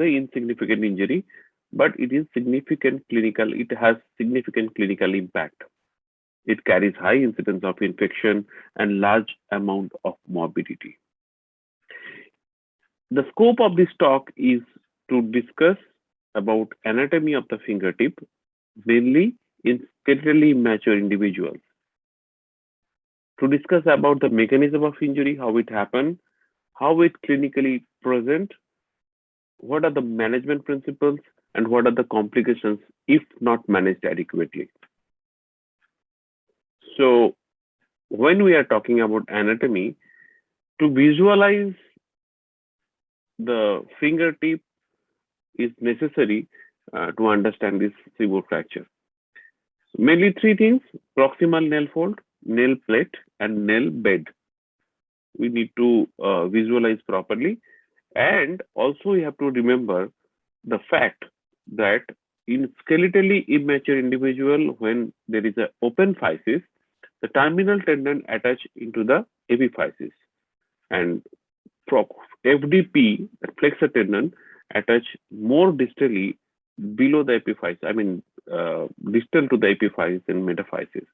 Insignificant injury, but it is significant clinical, it has significant clinical impact. It carries high incidence of infection and large amount of morbidity. The scope of this talk is to discuss about anatomy of the fingertip, mainly in skeletally immature individuals. To discuss about the mechanism of injury, how it happened, how it clinically present, what are the management principles, and what are the complications if not managed adequately. So when we are talking about anatomy, to visualize the fingertip is necessary to understand this Seymour fracture. Mainly three things: proximal nail fold, nail plate, and nail bed. We need to visualize properly. And also we have to remember the fact that in skeletally immature individual, when there is an open physis, the terminal tendon attach into the epiphysis, and FDP, the flexor tendon, attach more distally below the epiphysis, distal to the epiphysis and metaphysis.